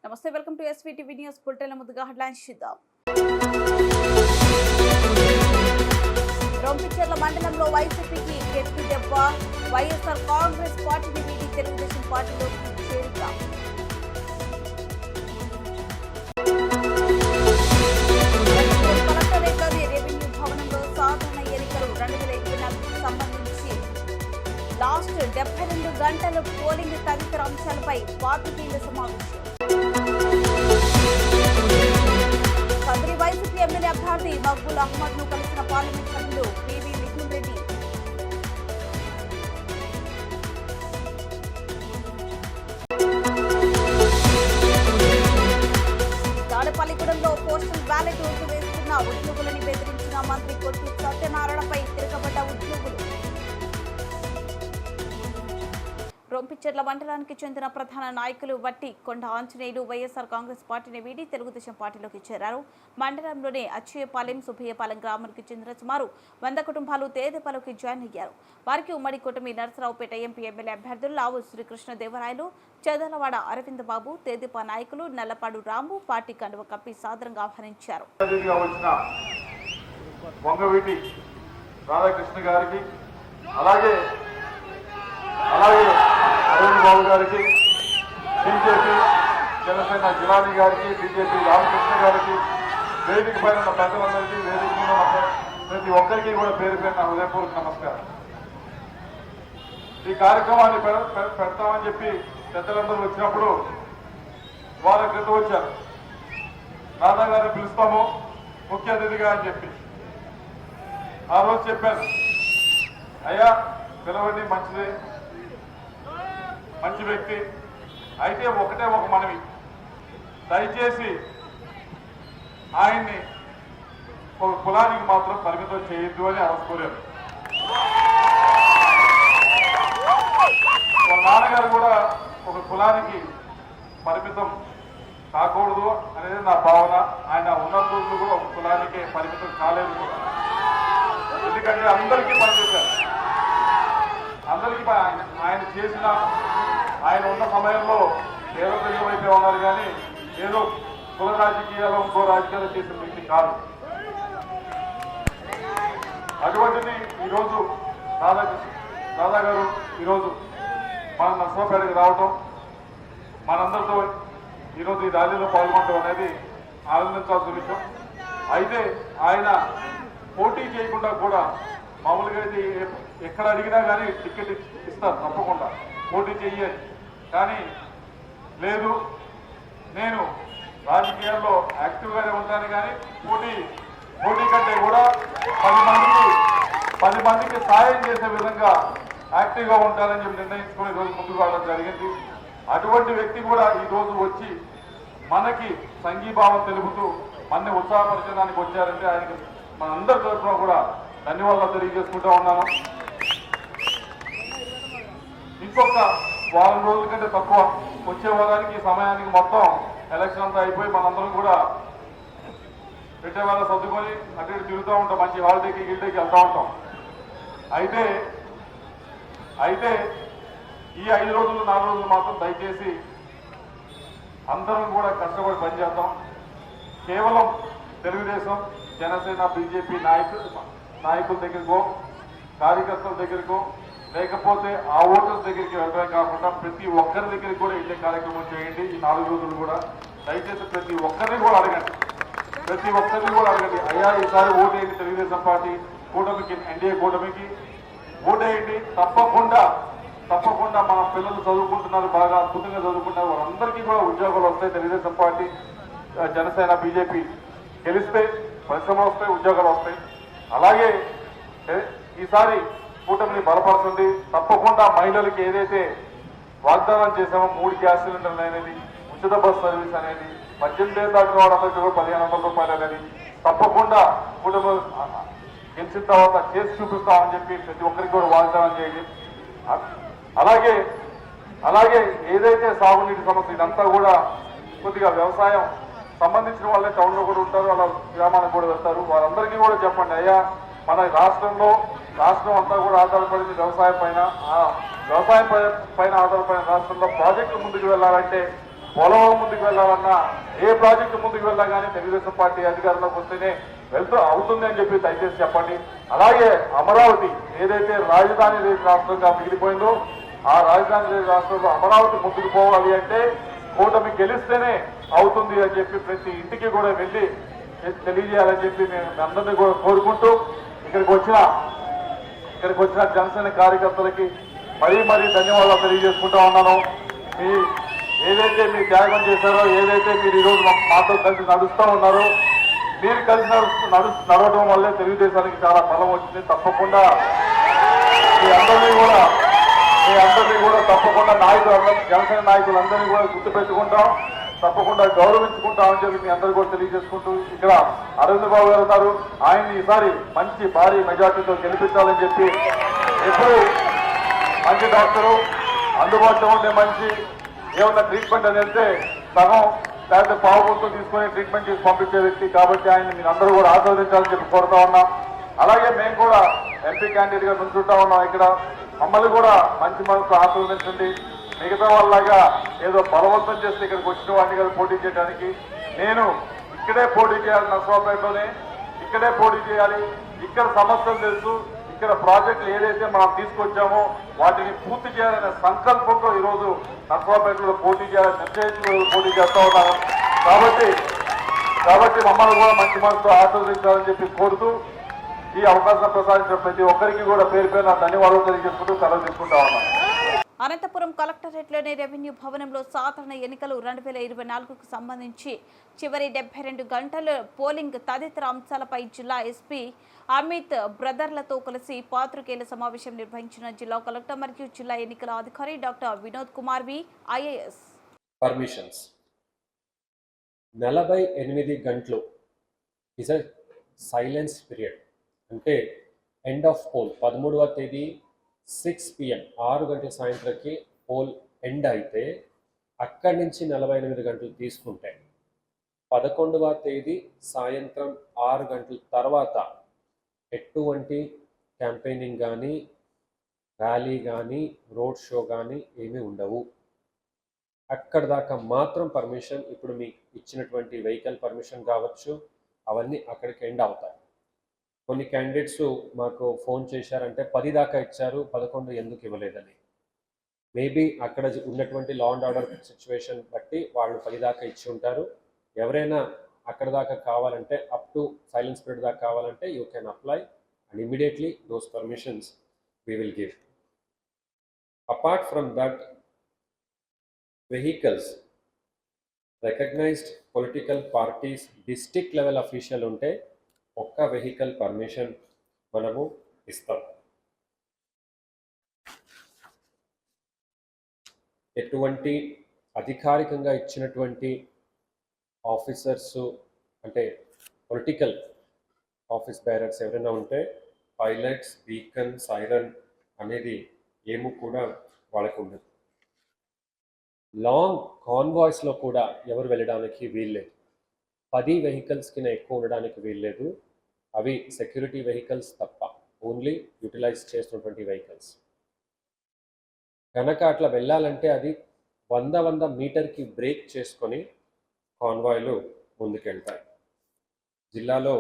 నమస్తే, welcome to ఎస్వీటీవీ news bulletin. ముందుగా headlines చూద్దాం. రొంపిచెర్ల మండలంలో వైసీపీకి గట్టి దెబ్బ. వైఎస్ఆర్ కాంగ్రెస్ పార్టీని వీడి తెలుగుదేశం పార్టీలోకి చేరిక. కలెక్టరేట్లోని రెవెన్యూ భవనంలో సాధారణ ఎన్నికలు 2024కు సంబంధించి లాస్ట్ 72 గంటలు పోలింగ్ తదితర అంశాలపై పాత్రికేయుల సమావేశం. కదిరి వైసీపీ ఎమ్మెల్యే అభ్యర్థి మక్బూల్ అహ్మద్ ను కలిసిన పార్లమెంట్ సభ్యులు పివి మిథున్ రెడ్డి. తాడేపల్లిగూడెంలో పోస్టల్ బ్యాలెట్ ఓటు వేస్తున్న ఉద్యోగులని బెదిరించిన మంత్రి కొట్టు సత్యనారాయణపై తిరగబడ్డ ఉద్యోగులు. రొంపిచెర్ల మండలానికి చెందిన ప్రధాన నాయకులు వట్టి కొండ ఆంజనేయులు వైఎస్ఆర్ కాంగ్రెస్ పార్టీని వీడి తెలుగుదేశం పార్టీలోకి చేరారు. మండలంలోని అచ్చయ్యపాలెం, సుబ్బయ్యపాలెం గ్రామానికి చెందిన సుమారు 100 కుటుంబాలు తేదేపాలోకి జాయిన్ అయ్యారు. వారికి ఉమ్మడి కూటమి నరసరావుపేట ఎంపీ ఎమ్మెల్యే అభ్యర్థులు లావు శ్రీకృష్ణదేవరాయలు, చదలవాడ అరవింద్ బాబు, తేదేపా నాయకులు నల్లపాడు రాము పార్టీ కండువ కప్పి సాదరంగా ఆహ్వానించారు. అరవింద్ బాబు గారికి, బీజేపీ జనసేన జిలానీ గారికి, బీజేపీ రామకృష్ణ గారికి, వేదిక పైన ఉన్న ప్రజలందరికీ, వేదిక మీద ప్రతి ఒక్కరికి కూడా పేరు పేరున హృదయపూర్వక నమస్కారం. ఈ కార్యక్రమాన్ని పెడతామని చెప్పి పెద్దలందరూ వచ్చినప్పుడు వారి క్రితం వచ్చారు. రాధా గారిని పిలుస్తాము ముఖ్య అతిథిగా అని చెప్పి ఆ రోజు చెప్పాను, అయ్యా పిలవండి, మంచిదే, మంచి వ్యక్తి. అయితే ఒకటే ఒక మనవి, దయచేసి ఆయన్ని ఒక కులానికి మాత్రం పరిమితం చేయొద్దు అని కోరారు. వాళ్ళ నాన్నగారు కూడా ఒక కులానికి పరిమితం కాకూడదు అనేది నా భావన. ఆయన ఉన్న రోజులు కూడా ఒక కులానికే పరిమితం కాలేదు కూడా. ఎందుకంటే అందరికీ పనిచేశారు, అందరికీ ఆయన చేసిన, ఆయన ఉన్న సమయంలో ఏదో తెలియవైతే ఉన్నారు కానీ ఏదో కుల రాజకీయాలు ఇంకో రాజకీయాలు చేసిన వ్యక్తి కాదు. అటువంటిది ఈరోజు రాధా గారు ఈరోజు మన నర్సరావుపేటకి రావటం, మనందరితో ఈరోజు ఈ ర్యాలీలో పాల్గొనడం అనేది ఆనందించాల్సిన విషయం. అయితే ఆయన పోటీ చేయకుండా కూడా మామూలుగా అయితే ఎక్కడ అడిగినా కానీ టికెట్ ఇస్తారు, తప్పకుండా పోటీ చెయ్యాలి. కానీ లేదు, నేను రాజకీయాల్లో యాక్టివ్గానే ఉంటాను, కానీ పోటీ కంటే కూడా 10 మందికి సాయం చేసే విధంగా యాక్టివ్గా ఉంటానని చెప్పి నిర్ణయించుకుని ఈరోజు ముందుకు రావడం జరిగింది. అటువంటి వ్యక్తి కూడా ఈరోజు వచ్చి మనకి సంఘీభావం తెలుపుతూ మనని ఉత్సాహపరచడానికి వచ్చారంటే ఆయనకి మన అందరి తరఫున కూడా ధన్యవాదాలు తెలియజేసుకుంటా ఉన్నాను. ఇంకొక వారం రోజుల కంటే తక్కువ, వచ్చే వారానికి సమయానికి మొత్తం ఎలక్షన్ అంతా అయిపోయి మనందరం కూడా పెట్టే వాళ్ళ సర్దుకొని అటు ఇటు తిరుగుతూ ఉంటాం, మంచి హాలిడేకి గిల్డేకి వెళ్తూ ఉంటాం. అయితే ఈ 5 రోజులు 4 రోజులు మాత్రం దయచేసి అందరం కూడా కష్టపడి పనిచేద్దాం. కేవలం తెలుగుదేశం, జనసేన, బీజేపీ నాయకుల దగ్గరకో, కార్యకర్తల దగ్గరకో, లేకపోతే ఆ ఓటర్స్ దగ్గరికి వెళ్ళడమే కాకుండా ప్రతి ఒక్కరి దగ్గరికి కూడా ఇదే కార్యక్రమం చేయండి. ఈ 4 రోజులు కూడా దయచేసి ప్రతి ఒక్కరిని కూడా అడగండి, అయ్యా ఈసారి ఓటేయండి, తెలుగుదేశం పార్టీ కూటమికి, ఎన్డీఏ కూటమికి ఓటేయండి. తప్పకుండా మన పిల్లలు చదువుకుంటున్నారు, బాగా అద్భుతంగా చదువుకుంటున్నారు, వారందరికీ కూడా ఉద్యోగాలు వస్తాయి. తెలుగుదేశం పార్టీ, జనసేన, బీజేపీ గెలిస్తే పరిశ్రమలు వస్తాయి, ఉద్యోగాలు వస్తాయి. అలాగే ఈసారి కూటమిని బలపరచండి. తప్పకుండా మహిళలకి ఏదైతే వాగ్దానం చేశామో 3 గ్యాస్ సిలిండర్లు అనేది, ఉచిత బస్ సర్వీస్ అనేది, 18 ఏళ్ళు దాటిన వారందరికీ కూడా 1500 రూపాయలు అనేది తప్పకుండా కూటమి గెలిచిన తర్వాత చేసి చూపిస్తామని చెప్పి ప్రతి ఒక్కరికి కూడా వాగ్దానం చేయండి. అలాగే ఏదైతే సాగునీటి సమస్య, ఇదంతా కూడా కొద్దిగా వ్యవసాయం సంబంధించిన వాళ్ళే టౌన్లో కూడా ఉంటారు, వాళ్ళ గ్రామాలకు కూడా వెళ్తారు. వారందరికీ కూడా చెప్పండి, అయ్యా మన రాష్ట్రం అంతా కూడా ఆధారపడింది వ్యవసాయం పైన. ఆ వ్యవసాయం పైన ఆధారపడిన రాష్ట్రంలో ప్రాజెక్టులు ముందుకు వెళ్ళాలంటే పోలవరం ముందుకు వెళ్ళాలన్నా ఏ ప్రాజెక్టు ముందుకు వెళ్ళా కానీ తెలుగుదేశం పార్టీ అధికారంలోకి వస్తేనే వెళ్తూ అవుతుంది అని చెప్పి దయచేసి చెప్పండి. అలాగే అమరావతి ఏదైతే రాజధాని లేని రాష్ట్రంగా మిగిలిపోయిందో ఆ రాజధాని లేని రాష్ట్రంలో అమరావతి ముందుకు పోవాలి అంటే కూటమి గెలిస్తేనే అవుతుంది అని చెప్పి ప్రతి ఇంటికి కూడా వెళ్ళి తెలియజేయాలని చెప్పి నేను అందరినీ కూడా కోరుకుంటూ ఇక్కడికి వచ్చిన జనసేన కార్యకర్తలకి మరీ ధన్యవాదాలు తెలియజేసుకుంటా ఉన్నాను. ఏదైతే మీరు త్యాగం చేశారో, ఏదైతే మీరు ఈరోజు మాతో కలిసి నడుస్తూ ఉన్నారో, మీరు కలిసి నడవడం వల్లే తెలుగుదేశానికి చాలా బలం వచ్చింది. తప్పకుండా మీ అందరినీ కూడా తప్పకుండా జనసేన నాయకులందరినీ కూడా గుర్తుపెట్టుకుంటాం, తప్పకుండా గౌరవించుకుంటామని చెప్పి మీ అందరూ కూడా తెలియజేసుకుంటూ ఇక్కడ అరవింద్ బాబు గారు ఉన్నారు. ఆయన్ని ఈసారి మంచి భారీ మెజార్టీతో గెలిపించాలని చెప్పి ఎప్పుడు మంచి డాక్టరు అందుబాటులో ఉండే మంచి ఏమన్నా ట్రీట్మెంట్ అని వెళ్తే సగం లేకపోతే పావుతో తీసుకొని ట్రీట్మెంట్ చేసి పంపించే వ్యక్తి కాబట్టి ఆయన మీరు అందరూ కూడా ఆశీర్వదించాలని చెప్పి కోరుతా ఉన్నాం. అలాగే మేము కూడా ఎంపీ క్యాండిడేట్ గా నుంచుంటా ఉన్నాం. ఇక్కడ మమ్మల్ని కూడా మంచి మనసు ఆశీర్వదించండి. మిగతా వాళ్ళలాగా ఏదో బలవంతం చేస్తే ఇక్కడికి వచ్చిన వాడిని కదా పోటీ చేయడానికి. నేను ఇక్కడే పోటీ చేయాలి, నర్సరావుపేటలోనే ఇక్కడే పోటీ చేయాలి. ఇక్కడ సమస్యలు తెలుసు, ఇక్కడ ప్రాజెక్టులు ఏదైతే మనం తీసుకొచ్చామో వాటిని పూర్తి చేయాలనే సంకల్పంతో ఈరోజు నర్సరావుపేటలో పోటీ చేయాలని నిశ్చయించి పోటీ చేస్తూ ఉన్నాను. కాబట్టి మమ్మల్ని కూడా మంచి మనసుతో ఆశీర్వదించాలని చెప్పి కోరుతూ ఈ అవకాశం ప్రసాదించిన ప్రతి ఒక్కరికి కూడా పేరు పేరున ధన్యవాదాలు తెలియజేసుకుంటూ సెలవు తీసుకుంటా ఉన్నాను. అనంతపురం కలెక్టరేట్లోని రెవెన్యూ భవనంలో సాధారణ ఎన్నికలు 2024కు సంబంధించి చివరి 72 గంటల పోలింగ్ తదితర అంశాలపై జిల్లా ఎస్పీ అమిత్ బ్రదర్లతో కలిసి పాత్రికేయుల సమావేశం నిర్వహించిన జిల్లా కలెక్టర్ మరియు జిల్లా ఎన్నికల అధికారి డాక్టర్ వినోద్ కుమార్ వి ఐఏఎస్. పర్మిషన్స్ 48 గంటలు ఇస్ అ సైలెన్స్ పీరియడ్. అంటే ఎండ్ ఆఫ్ పోల్ 13వ తేదీ 6 PM 6 గంటల సాయంత్రంకి పోల్ ఎండ్ అయితే అక్కడి నుంచి 48 గంటలు తీసుకుంటే 11వ తేదీ సాయంత్రం 6 గంటల తర్వాత ఎటువంటి క్యాంపెయినింగ్ కానీ ర్యాలీ కానీ రోడ్ షో కానీ ఏమీ ఉండవు. అక్కడ దాకా మాత్రం పర్మిషన్. ఇప్పుడు మీకు ఇచ్చినటువంటి వెహికల్ పర్మిషన్ కావచ్చు, అవన్నీ అక్కడికి ఎండ్ అవుతాయి. కొన్ని క్యాండిడేట్స్ మాకు ఫోన్ చేశారంటే 10 దాకా ఇచ్చారు, 11 ఎందుకు ఇవ్వలేదని. మేబీ అక్కడ ఉన్నటువంటి లా అండ్ ఆర్డర్ సిచ్యువేషన్ బట్టి వాళ్ళు 10 దాకా ఇచ్చి ఉంటారు. ఎవరైనా అక్కడ దాకా కావాలంటే అప్ టు సైలెన్స్ పీరియడ్ దాకా కావాలంటే you can apply and immediately those permissions we will give. Apart from that, vehicles recognised political parties district level official ఉంటే ఒక్క వెహికల్ పర్మిషన్ మనము ఇస్తాం. ఎటువంటి అధికారికంగా ఇచ్చినటువంటి ఆఫీసర్స్ అంటే పొలిటికల్ ఆఫీస్ బేరర్స్ ఎవరైనా ఉంటే పైలట్స్, బీకన్, సైరన్ అనేది ఏమీ కూడా వాళ్ళకు ఉండదు. లాంగ్ కాన్వాయ్స్లో కూడా ఎవరు వెళ్ళడానికి వీల్లేదు. 10 వెహికల్స్ కింద ఎక్కువ ఉండడానికి వీల్లేదు. అవి సెక్యూరిటీ వెహికల్స్ తప్ప, ఓన్లీ యూటిలైజ్ చేస్తున్నటువంటి వెహికల్స్. కనుక అట్లా వెళ్ళాలంటే అది 100 మీటర్కి బ్రేక్ చేసుకొని కాన్వాయ్లు ముందుకెళ్తాయి. జిల్లాలో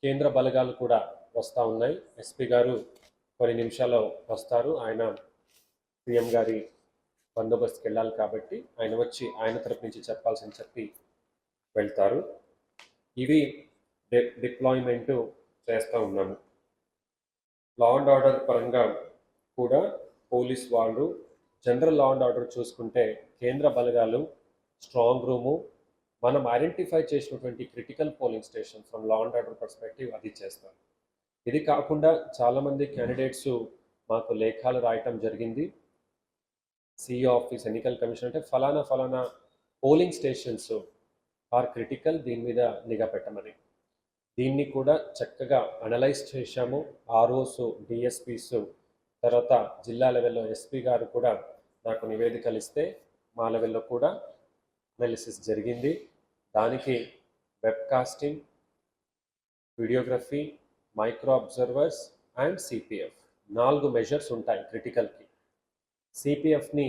కేంద్ర బలగాలు కూడా వస్తూ ఉన్నాయి. ఎస్పీ గారు కొన్ని నిమిషాల్లో వస్తారు. ఆయన సీఎం గారి బందోబస్తుకి వెళ్ళాలి కాబట్టి ఆయన వచ్చి ఆయన తరపు నుంచి చెప్పాల్సింది చెప్పి వెళ్తారు. ఇవి డిప్లాయ్మెంట్ చేస్తూ ఉన్నాము. లా అండ్ ఆర్డర్ పరంగా కూడా పోలీస్ వాళ్ళు జనరల్ లా అండ్ ఆర్డర్ చూసుకుంటే కేంద్ర బలగాలు స్ట్రాంగ్ రూము, మనం ఐడెంటిఫై చేసినటువంటి critical polling station from law and order perspective అది చేస్తారు. ఇది కాకుండా చాలామంది క్యాండిడేట్స్ మాకు లేఖలు రాయటం జరిగింది. సిఇఓ ఆఫీస్, ఎన్నికల కమిషన్ అంటే ఫలానా పోలింగ్ స్టేషన్స్ ఆర్ క్రిటికల్, దీని మీద నిఘా పెట్టమని. దీన్ని కూడా చక్కగా అనలైజ్ చేశాము. ఆర్ఓస్, డిఎస్పీస్, తర్వాత జిల్లా లెవెల్లో ఎస్పీ గారు కూడా నాకు నివేదికలు ఇస్తే మా లెవెల్లో కూడా అనాలిసిస్ జరిగింది. దానికి webcasting, videography, micro observers and CPF 4 measures ఉంటాయి క్రిటికల్కి. సిపిఎఫ్ని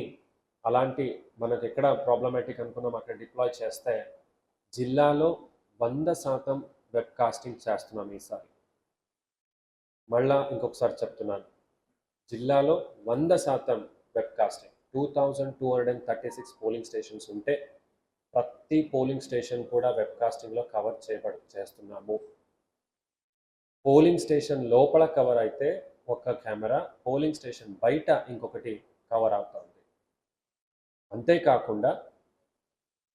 అలాంటి మనకు ఎక్కడ ప్రాబ్లమాటిక్ అనుకున్నాం అక్కడ డిప్లాయ్ చేస్తే జిల్లాలో 100% వెబ్ కాస్టింగ్ చేస్తున్నాం ఈసారి. మళ్ళా ఇంకొకసారి చెప్తున్నాను, జిల్లాలో 100% వెబ్ కాస్టింగ్. 2236 పోలింగ్ స్టేషన్స్ ఉంటే ప్రతి పోలింగ్ స్టేషన్ కూడా వెబ్ కాస్టింగ్లో కవర్ చేస్తున్నాము. పోలింగ్ స్టేషన్ లోపల కవర్ అయితే ఒక కెమెరా, పోలింగ్ స్టేషన్ బయట ఇంకొకటి కవర్ అవుతుంది. అంతేకాకుండా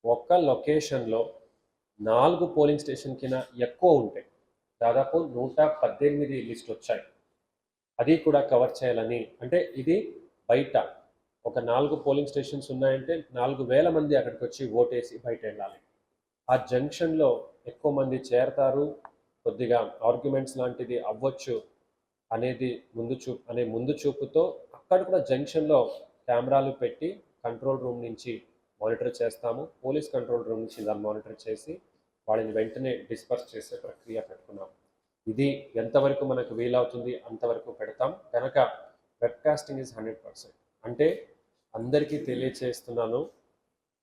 ఒక్క లొకేషన్లో 4 పోలింగ్ స్టేషన్ కింద ఎక్కువ ఉంటాయి, దాదాపు 118 లిస్టులు వచ్చాయి. అది కూడా కవర్ చేయాలని, అంటే ఇది బయట ఒక 4 పోలింగ్ స్టేషన్స్ ఉన్నాయంటే 4000 మంది అక్కడికి వచ్చి ఓటేసి బయట వెళ్ళాలి. ఆ జంక్షన్లో ఎక్కువ మంది చేరతారు, కొద్దిగా ఆర్గ్యుమెంట్స్ లాంటిది అవ్వచ్చు అనేది ముందు చూపుతో అక్కడ కూడా జంక్షన్లో కెమెరాలు పెట్టి కంట్రోల్ రూమ్ నుంచి మానిటర్ చేస్తాము. పోలీస్ కంట్రోల్ రూమ్ నుంచి దాన్ని మానిటర్ చేసి వాళ్ళని వెంటనే డిస్పర్స్ చేసే ప్రక్రియ పెట్టుకున్నాం. ఇది ఎంతవరకు మనకు వీలవుతుంది అంతవరకు పెడతాం. కనుక వెబ్కాస్టింగ్ ఈజ్ 100%. అంటే అందరికీ తెలియచేస్తున్నాను,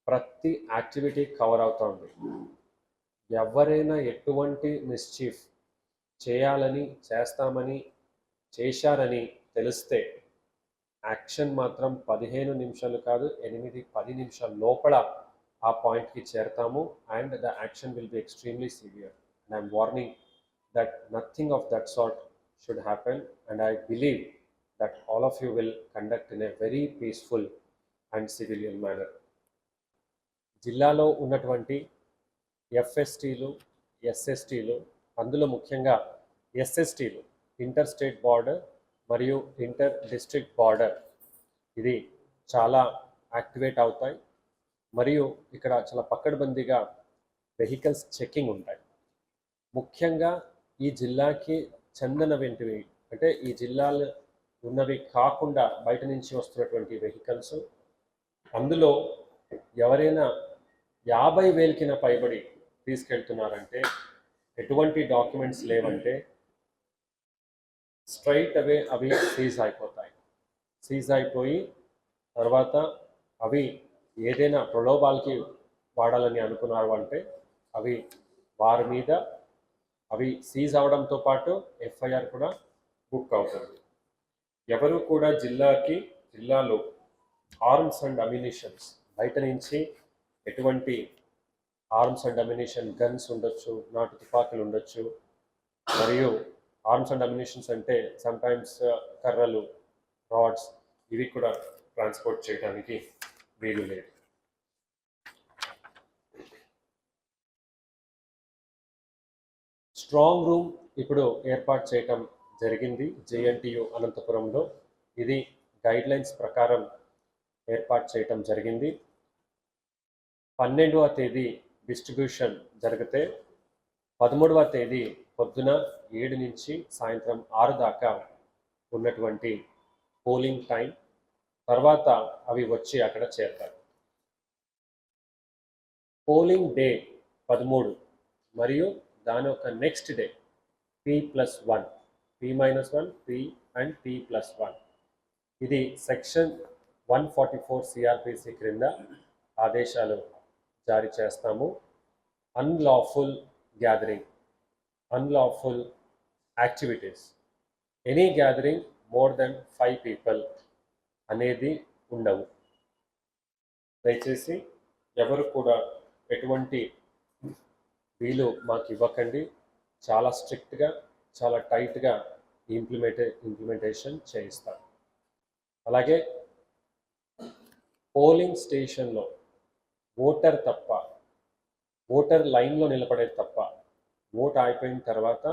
ప్రతి యాక్టివిటీ కవర్ అవుతుంది. ఎవరైనా ఎటువంటి మిస్చీఫ్ చేయాలని, చేస్తామని, చేశారని తెలిస్తే యాక్షన్ మాత్రం 15 నిమిషాలు కాదు, 8-10 నిమిషాల లోపల ఆ పాయింట్కి చేరతాము. And the action will be extremely severe. And I'm warning that nothing of that sort should happen, and I believe that all of you will conduct in a very peaceful and civilian manner. జిల్లాలో ఉన్నటువంటి ఎఫ్ఎస్టీలు, ఎస్ఎస్టీలు, అందులో ముఖ్యంగా ఎస్ఎస్టీలు inter state border మరియు inter district border, ఇది చాలా activate అవుతాయి. మరియు ఇక్కడ చాలా పకడ్బందీగా వెహికల్స్ చెకింగ్ ఉంటాయి. ముఖ్యంగా ఈ జిల్లాకి చెందనవేంటివి అంటే ఈ జిల్లాలో ఉన్నవి కాకుండా బయట నుంచి వస్తున్నటువంటి వెహికల్స్, అందులో ఎవరైనా 50,000 పైబడి తీసుకెళ్తున్నారంటే, ఎటువంటి డాక్యుమెంట్స్ లేవంటే స్ట్రైట్ అవే అవి సీజ్ అయిపోతాయి. సీజ్ అయిపోయి తర్వాత అవి ఏదైనా ప్రలోభాలకి వాడాలని అనుకున్నారు అంటే అవి వారి మీద అవి సీజ్ అవడంతో పాటు ఎఫ్ఐఆర్ కూడా బుక్ అవుతుంది. ఎవరు కూడా జిల్లాలో ఆర్మ్స్ అండ్ అమ్యునిషన్స్, బయట నుంచి ఎటువంటి ఆర్మ్స్ అండ్ అమ్యునిషన్, గన్స్ ఉండొచ్చు, నాటు తుపాకులు ఉండొచ్చు. మరియు ఆర్మ్స్ అండ్ అమ్యునిషన్స్ అంటే సమ్టైమ్స్ కర్రలు, రాడ్స్, ఇవి కూడా ట్రాన్స్పోర్ట్ చేయడానికి వీలు లేదు. స్ట్రాంగ్ రూమ్ ఇప్పుడు ఏర్పాటు చేయటం జరిగింది జేఎన్టీయు అనంతపురంలో. ఇది గైడ్లైన్స్ ప్రకారం ఏర్పాటు చేయటం జరిగింది. 12వ తేదీ డిస్ట్రిబ్యూషన్ జరిగితే 13వ తేదీ పొద్దున 7 నుంచి సాయంత్రం 6 దాకా ఉన్నటువంటి పోలింగ్ టైం. తర్వాత అవి వచ్చి అక్కడ చేరుతారు. పోలింగ్ డే 13 మరియు దాని యొక్క next day P+1, P-1, P and P+1. ఇది సెక్షన్ 144 సిఆర్పిసి క్రింద ఆదేశాలు జారీ చేస్తాము. Unlawful gathering, unlawful activities, any gathering more than 5 people అనేది ఉండవు. దయచేసి ఎవరు కూడా ఎటువంటి వీలు మాకు ఇవ్వకండి. చాలా స్ట్రిక్ట్గా, చాలా టైట్గా ఇంప్లిమెంటేషన్ చేయిస్తారు. అలాగే పోలింగ్ స్టేషన్లో ఓటర్ లైన్లో నిలబడేది తప్ప, ఓట్ అయిపోయిన తర్వాత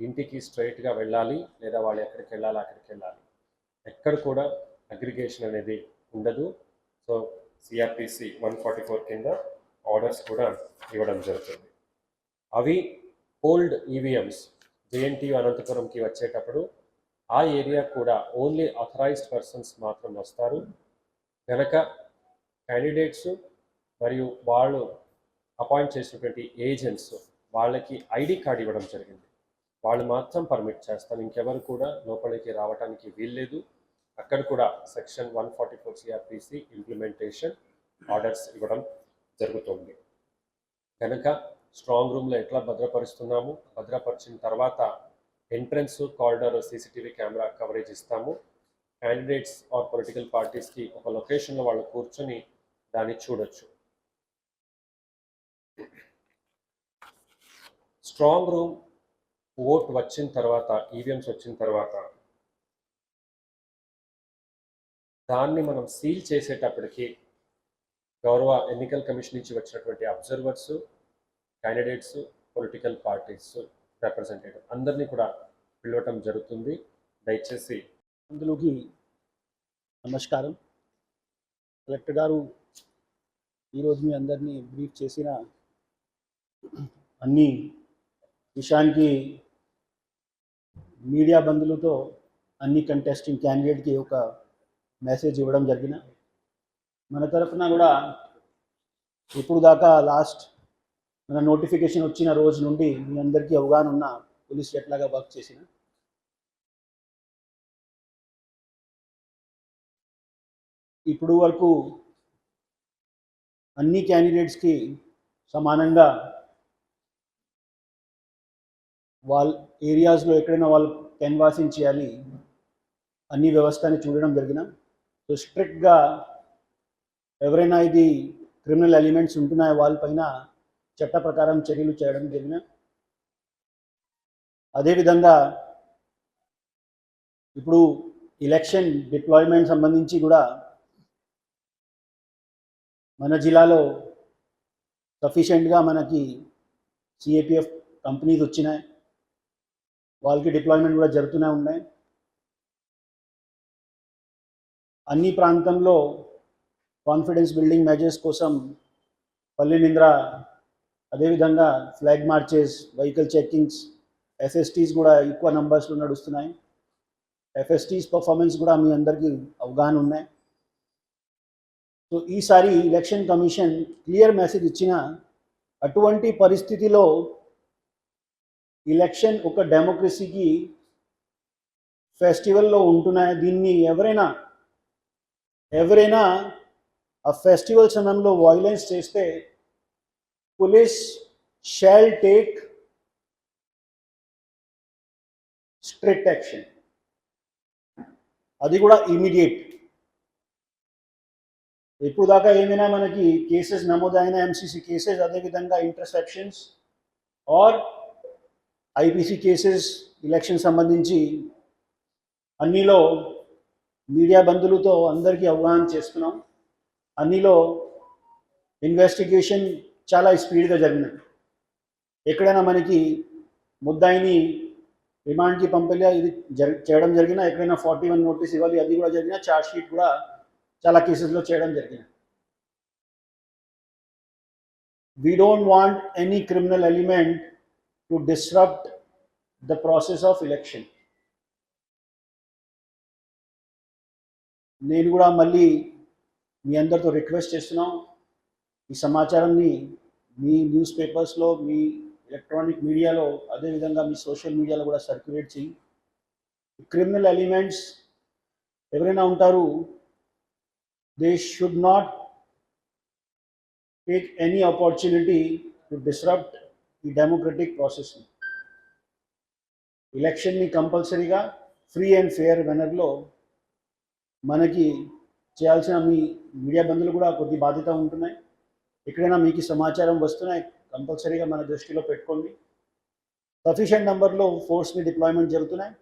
ఇంటికి స్ట్రైట్గా వెళ్ళాలి, లేదా వాళ్ళు ఎక్కడికి వెళ్ళాలి అక్కడికి వెళ్ళాలి. ఎక్కడ కూడా అగ్రిగేషన్ అనేది ఉండదు. సో సిఆర్పిసి 144 కింద ఆర్డర్స్ కూడా ఇవ్వడం జరుగుతుంది. అవి ఓల్డ్ ఈవీఎంస్ జేఎన్టీయు అనంతపురంకి వచ్చేటప్పుడు ఆ ఏరియా కూడా ఓన్లీ ఆథరైజ్డ్ పర్సన్స్ మాత్రం వస్తారు. కనుక క్యాండిడేట్స్ మరియు వాళ్ళు అపాయింట్ చేసినటువంటి ఏజెంట్స్ వాళ్ళకి ఐడి కార్డ్ ఇవ్వడం జరిగింది. వాళ్ళు మాత్రం పర్మిట్ చేస్తాం, ఇంకెవరు కూడా లోపలికి రావడానికి వీల్లేదు. అక్కడ కూడా సెక్షన్ 144 సిఆర్పిసి ఇంప్లిమెంటేషన్ ఆర్డర్స్ ఇవ్వడం జరుగుతుంది. కనుక స్ట్రాంగ్ రూమ్లో ఎట్లా భద్రపరుస్తున్నాము, భద్రపరిచిన తర్వాత entrance corridor CCTV camera coverage ఇస్తాము. క్యాండిడేట్స్ ఆర్ పొలిటికల్ పార్టీస్కి ఒక లొకేషన్లో వాళ్ళు కూర్చొని దాన్ని చూడొచ్చు. స్ట్రాంగ్ రూమ్ ఓట్ వచ్చిన తర్వాత, ఈవీఎంస్ వచ్చిన తర్వాత దాన్ని మనం సీల్ చేసేటప్పటికి గౌరవ ఎన్నికల కమిషన్ నుంచి వచ్చినటువంటి observers, candidates, political parties representative అందరినీ కూడా పిలవటం జరుగుతుంది. దయచేసి అందులోకి నమస్కారం. కలెక్టర్ గారు ఈరోజు మీ అందరినీ బ్రీఫ్ చేసిన అన్ని విషయానికి మీడియా బంధువులతో అన్ని కంటెస్టింగ్ క్యాండిడేట్కి ఒక మెసేజ్ ఇవ్వడం జరిగిన. మన తరఫున కూడా ఇప్పుడు దాకా లాస్ట్ మన నోటిఫికేషన్ వచ్చిన రోజు నుండి మీ అందరికీ అవగాహన ఉన్న పోలీసు ఎట్లాగా వర్క్ చేసిన. ఇప్పుడు వరకు అన్ని క్యాండిడేట్స్కి సమానంగా వాళ్ళ ఏరియాస్లో ఎక్కడైనా వాళ్ళు కెన్వాసింగ్ చేయాలి అన్ని వ్యవస్థని చూడడం జరిగిన. సో స్ట్రిక్ట్గా ఎవరైనా ఇది క్రిమినల్ ఎలిమెంట్స్ ఉంటున్నాయో వాళ్ళపైన చట్ట ప్రకారం చర్యలు చేయడం జరిగిన. అదేవిధంగా ఇప్పుడు ఎలక్షన్ డిప్లాయ్మెంట్ సంబంధించి కూడా మన జిల్లాలో సఫిషియెంట్గా మనకి సిఏపిఎఫ్ కంపెనీస్ వచ్చినాయి, వాళ్ళకి డిప్లాయ్మెంట్ కూడా జరుగుతూనే ఉన్నాయి. అన్ని ప్రాంతంలో కాన్ఫిడెన్స్ బిల్డింగ్ మెజర్స్ కోసం పల్లె నింద్ర, అదేవిధంగా flag marches, vehicle checkings, FSTs కూడా ఎక్కువ నంబర్స్లో నడుస్తున్నాయి. ఎఫ్ఎస్టీస్ పర్ఫార్మెన్స్ కూడా మీ అందరికీ అవగాహన ఉన్నాయి. సో ఈసారి ఎలక్షన్ కమిషన్ క్లియర్ మెసేజ్ ఇచ్చిన, అటువంటి పరిస్థితిలో ఎలక్షన్ ఒక డెమోక్రసీకి ఫెస్టివల్లో ఉంటున్నాయి. దీన్ని ఎవరైనా ఆ ఫెస్టివల్ సమయంలో వైలెన్స్ చేస్తే police shall take strict action, అది కూడా ఇమీడియట్. ఇప్పుడు దాకా ఏమైనా మనకి కేసెస్ నమోదైన ఎంసీసీ కేసెస్, అదేవిధంగా ఇంటర్సెప్షన్స్ ఆర్ ఐపీసీ కేసెస్ ఎలక్షన్ సంబంధించి అన్నిలో మీడియా బంధువులతో అందరికీ అవగాహన చేస్తున్నాం. అన్నిలో ఇన్వెస్టిగేషన్ చాలా స్పీడ్గా జరిగినది. ఎక్కడైనా మనకి ముద్దాయిని రిమాండ్కి పంపేలా ఇది చేయడం జరిగిన, ఎక్కడైనా 41 నోటీస్ ఇవ్వాలి, అది కూడా జరిగిన. ఛార్జ్ షీట్ కూడా చాలా కేసెస్లో చేయడం జరిగిన. We don't want any criminal element to disrupt the process of election. నేను కూడా మళ్ళీ మీ అందరితో రిక్వెస్ట్ చేస్తున్నాం, ఈ సమాచారాన్ని మీ న్యూస్ పేపర్స్లో, మీ ఎలక్ట్రానిక్ మీడియాలో, అదేవిధంగా మీ సోషల్ మీడియాలో కూడా సర్క్యులేట్ చేయి. క్రిమినల్ ఎలిమెంట్స్ ఎవరైనా ఉంటారు, they should not take any opportunity to disrupt ఈ డెమోక్రటిక్ ప్రాసెస్ని. ఎలక్షన్ని కంపల్సరీగా ఫ్రీ అండ్ ఫెయిర్ మేనర్లో మనకి చేయాల్సిన మీ మీడియా బంధువులు కూడా కొద్ది బాధ్యత ఉంటున్నాయి. ఎక్కడైనా మీకు సమాచారం వస్తున్నాయి, కంపల్సరీగా మన దృష్టిలో పెట్టుకోండి. సఫిషియెంట్ నెంబర్లో ఫోర్స్ని డిప్లాయ్మెంట్ జరుగుతున్నాయి.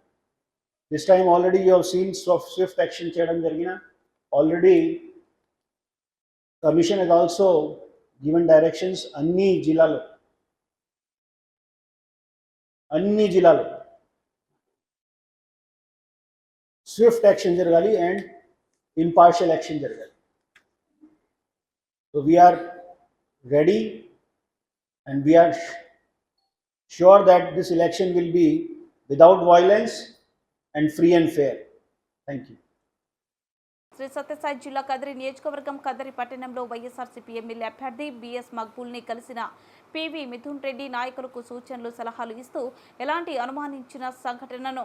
This time already you have seen Swift action చేయడం జరిగిన. Already commission has also given directions అన్ని జిల్లాలో స్విఫ్ట్ యాక్షన్ జరగాలి అండ్ impartial action జరగాలి. So we are ready and we are sure that this election will be without violence and free and fair. Thank you. Shri Satyasai జిల్లా కదిరి నియోజకవర్గం కదిరి పట్టణంలో YSRCP MLA అభ్యర్థి B S మక్బూల్ని కలిసిన పివి మిథున్ రెడ్డి నాయకులకు సూచనలు, సలహాలు ఇస్తూ ఎలాంటి అనుమానించిన సంఘటనను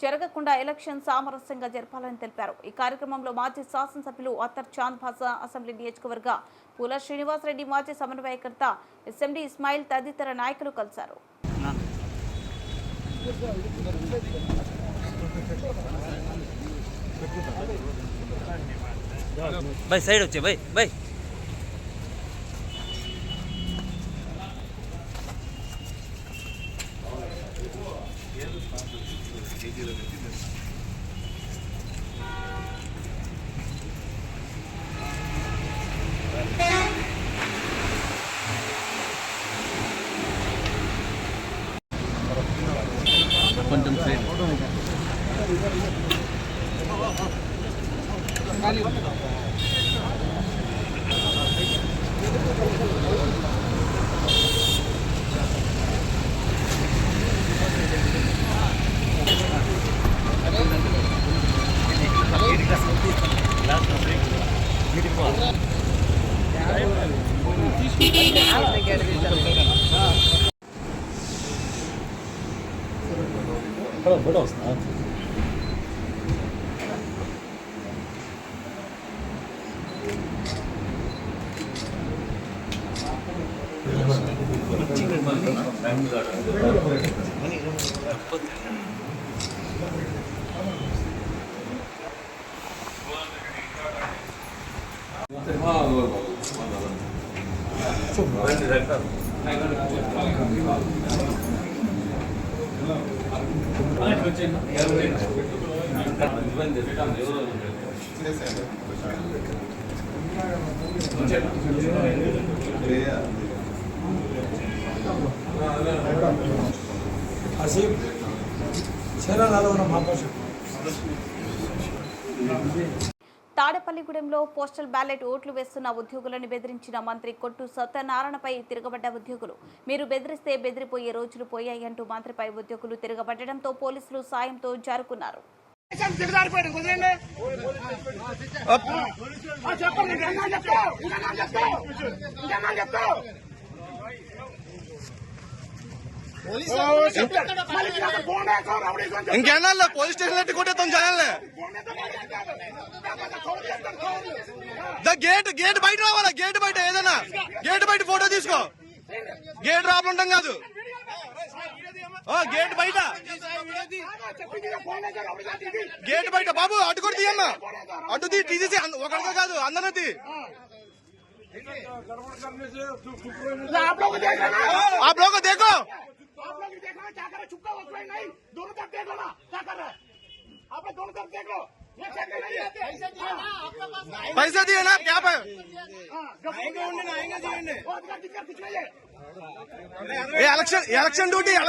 జరగకుండా ఎలక్షన్ సామరస్యంగా జరపాలని తెలిపారు. ఈ కార్యక్రమంలో మాజీ శాసనసభ్యులు అత్తర్ చాంద్ భాషా, అసెంబ్లీ నియోజకవర్గ పూల శ్రీనివాసరెడ్డి, మాజీ సమన్వయకర్త ఎస్ఎండి ఇస్మాయిల్ తదితర నాయకులు కలిశారు. भाई साइड వచ్చే भाई भाई కొంచెం సైడ్ బడా వస్తా తాడేపల్లిగూడెంలో పోస్టల్ బ్యాలెట్ ఓట్లు వేస్తున్న ఉద్యోగులను బెదిరించిన మంత్రి కొట్టు సత్యనారాయణపై తిరగబడ్డ ఉద్యోగులు. మీరు బెదిరిస్తే బెదిరిపోయే రోజులు పోయాయంటూ మంత్రిపై ఉద్యోగులు తిరగబడడంతో పోలీసులు సాయంతో జారుకున్నారు. ఇంకేనా పోలీస్ స్టేషన్ కొట్టేస్తాం జనాలే. గేట్ బయట రావాలా, గేట్ బయట ఏదైనా గేట్ బయట ఫోటో తీసుకో. గేట్ రాబడి ఉంటాం కాదు, గేట్ బయట గేట్ బయట బాబు అటు కూడా తీయమ్మా, అటు తీసేసి ఒకరితో కాదు అందరినీ. आप लोग को देखो, आप लोग देखना क्या कर रहे, चुपका वक्त नहीं, दोनों तरफ देख लो ना क्या कर रहे हैं आप लोग, दोनों तरफ देख लो। ये पैसा दिए ना क्या पे ये इलेक्शन ड्यूटी है,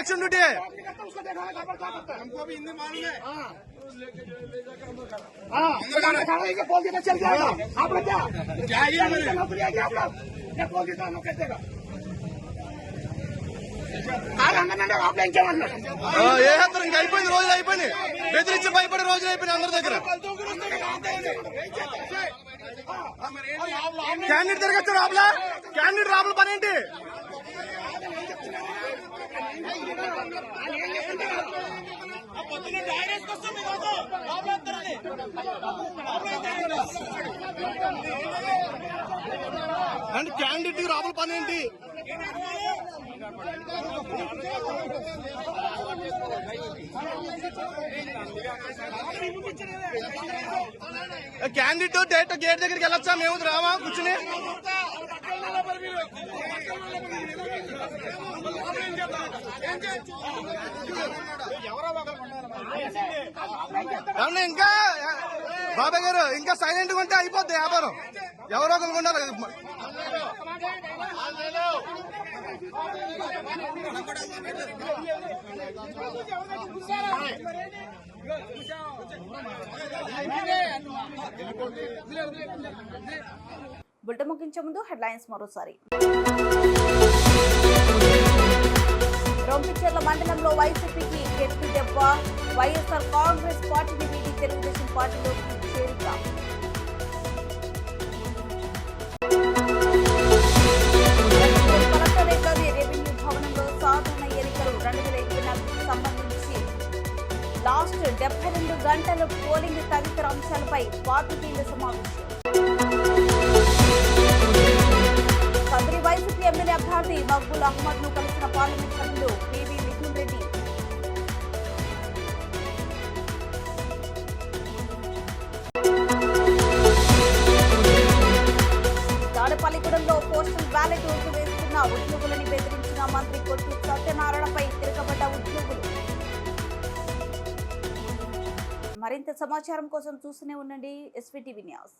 उसको देखा हमको अभी हिंदी मालूम है। बोल देना चल जाएगा आप लोग, क्या नौकरी आएगी आप लोग, क्या बोल देता हम कैसे का ఇంకా అయిపోయింది, రోజులు అయిపోయినాయి, బెదిరించి భయపడే రోజులు అయిపోయినాయి అందరి దగ్గర. క్యాండిడేట్ తిరగచ్చు రాబులా, క్యాండిడేట్ రాబుల పని ఏంటి? అండ్ క్యాండిడేట్ రాబుల పని ఏంటి? క్యాండిడేట్ డైరెక్ట్ గేట్ దగ్గరికి వెళ్ళొచ్చా, మేము రావా కూర్చుని? ఇంకా బాబాయ్ గారు ఇంకా సైలెంట్ గా ఉంటే అయిపోద్ది వ్యాపారం, ఎవరో ఒకరు ఉండాలి. బులెటిన్ ముగించే ముందు హెడ్లైన్స్ మరోసారి. రొంపిచెర్ల మండలంలో వైసీపీకి గట్టి దెబ్బ, వైఎస్ఆర్ కాంగ్రెస్ పార్టీని వీడి తెలుగుదేశం పార్టీలోకి చేరిక. కలెక్టరేట్లోని రెవెన్యూ భవనంలో సాధారణ ఎన్నికలు 2024కు సంబంధించి లాస్ట్ పోలింగ్ తదితర అంశాలపై పాత్రికేయుల సమావేశం. కదిరి వైసీపీ ఎమ్మెల్యే అభ్యర్థి మక్బూల్ అహ్మద్ ను కలిసిన పార్లమెంట్ సభ్యులు పివి మిథున్ రెడ్డి. తాడేపల్లిగూడెంలో పోస్టల్ బ్యాలెట్ ఓట్లు వేస్తున్న ఉద్యోగులని బెదిరించిన మంత్రి కొట్టు సత్యనారాయణపై తిరగబడ్డ ఉద్యోగులు. మరింత సమాచారం కోసం చూస్తూనే ఉండండి ఎస్వీటీవీ న్యూస్.